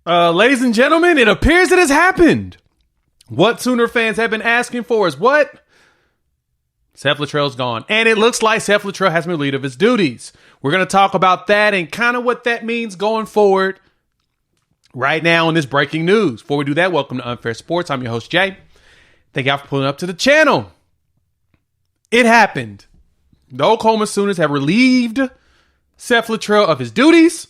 Ladies and gentlemen, it appears it has happened. What Sooner fans have been asking for is what? Seth Littrell's gone. And it looks like Seth Littrell has been relieved of his duties. We're going to talk about that and kind of what that means going forward right now in this breaking news. Before we do that, welcome to Unfair Sports. I'm your host, Jay. Thank y'all for pulling up to the channel. It happened. The Oklahoma Sooners have relieved Seth Littrell of his duties,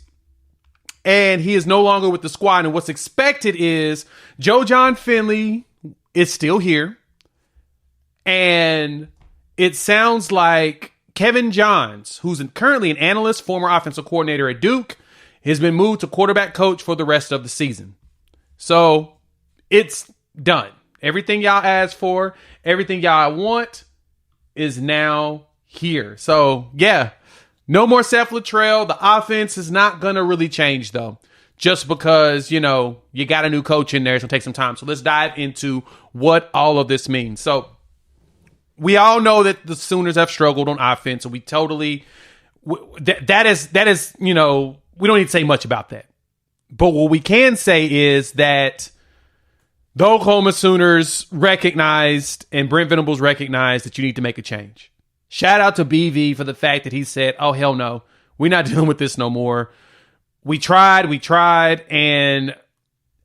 and he is no longer with the squad. And what's expected is Joe John Finley is still here, and it sounds like Kevin Johns, who's currently an analyst, former offensive coordinator at Duke, has been moved to quarterback coach for the rest of the season. So it's done. Everything y'all asked for, everything y'all want is now here. So yeah, no more Seth Littrell. The offense is not going to really change though, just because, you got a new coach in there. It's going to take some time. So let's dive into what all of this means. So we all know that the Sooners have struggled on offense. So we totally, that is, we don't need to say much about that. But what we can say is that the Oklahoma Sooners recognized, and Brent Venables recognized, that you need to make a change. Shout out to BV for the fact that he said, oh, hell no, we're not dealing with this no more. We tried, and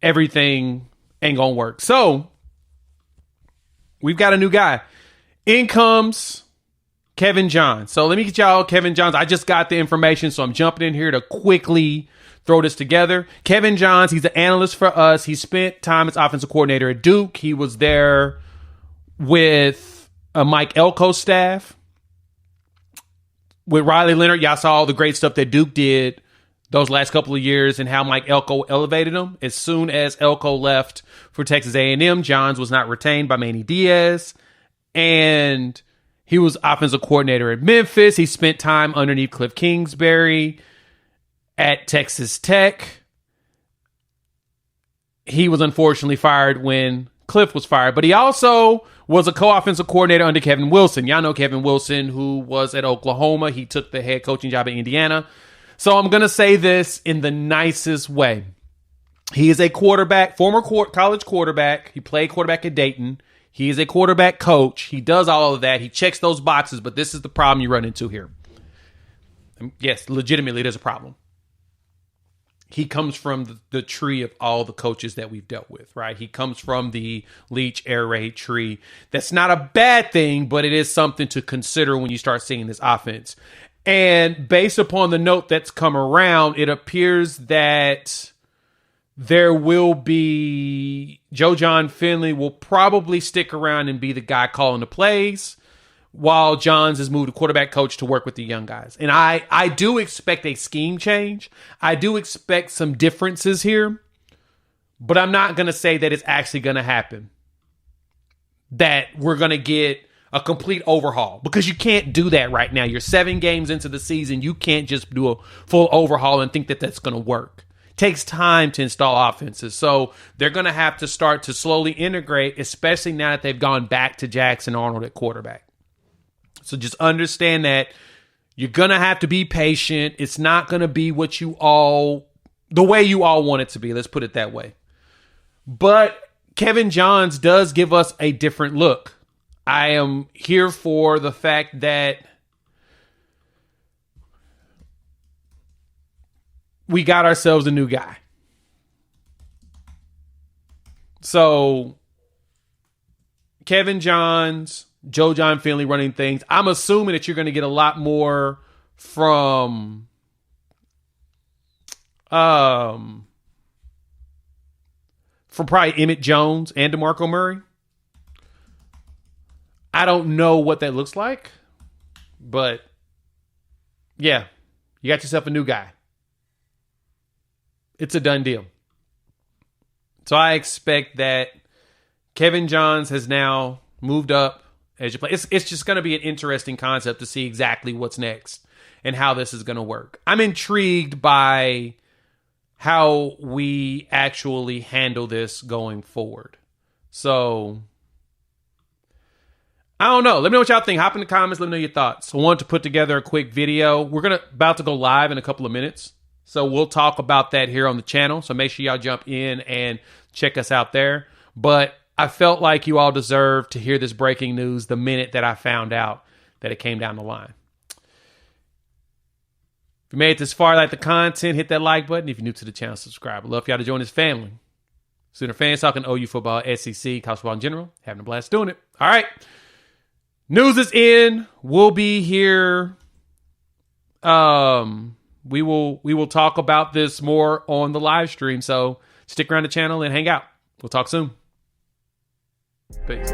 everything ain't gonna work. So we've got a new guy. In comes Kevin Johns. So let me get y'all Kevin Johns. I just got the information, so I'm jumping in here to quickly throw this together. Kevin Johns, he's an analyst for us. He spent time as offensive coordinator at Duke. He was there with Mike Elko's staff. With Riley Leonard, y'all saw all the great stuff that Duke did those last couple of years and how Mike Elko elevated him. As soon as Elko left for Texas A&M, Johns was not retained by Manny Diaz. And he was offensive coordinator at Memphis. He spent time underneath Cliff Kingsbury at Texas Tech. He was unfortunately fired when Cliff was fired, but he also was a co-offensive coordinator under Kevin Wilson. Y'all know Kevin Wilson, who was at Oklahoma. He took the head coaching job at Indiana. So I'm going to say this in the nicest way. He is a quarterback, former college quarterback. He played quarterback at Dayton. He is a quarterback coach. He does all of that. He checks those boxes, but this is the problem you run into here. Yes, legitimately, there's a problem. He comes from the tree of all the coaches that we've dealt with, right? He comes from the Leach air raid tree. That's not a bad thing, but it is something to consider when you start seeing this offense. And based upon the note that's come around, it appears that there will be Joe John Finley will probably stick around and be the guy calling the plays, while Johns has moved to quarterback coach to work with the young guys. And I do expect a scheme change. I do expect some differences here, but I'm not going to say that it's actually going to happen, that we're going to get a complete overhaul, because you can't do that right now. You're 7 games into the season. You can't just do a full overhaul and think that that's going to work. It takes time to install offenses. So they're going to have to start to slowly integrate, especially now that they've gone back to Jackson Arnold at quarterback. So just understand that you're going to have to be patient. It's not going to be the way you all want it to be. Let's put it that way. But Kevin Johns does give us a different look. I am here for the fact that we got ourselves a new guy. So Kevin Johns, Joe John Finley running things. I'm assuming that you're going to get a lot more from probably Emmett Jones and DeMarco Murray. I don't know what that looks like, but yeah, you got yourself a new guy. It's a done deal. So I expect that Kevin Johns has now moved up as you play. It's just going to be an interesting concept to see exactly what's next and how this is going to work. I'm intrigued by how we actually handle this going forward. So I don't know. Let me know what y'all think. Hop in the comments. Let me know your thoughts. I wanted to put together a quick video. We're about to go live in a couple of minutes. So we'll talk about that here on the channel. So make sure y'all jump in and check us out there. But I felt like you all deserve to hear this breaking news the minute that I found out that it came down the line. If you made it this far, like the content, hit that like button. If you're new to the channel, subscribe. I'd love for y'all to join this family. Sooner fans talking OU football, SEC, college football in general. Having a blast doing it. All right. News is in. We'll be here. We will talk about this more on the live stream. So stick around the channel and hang out. We'll talk soon. Peace.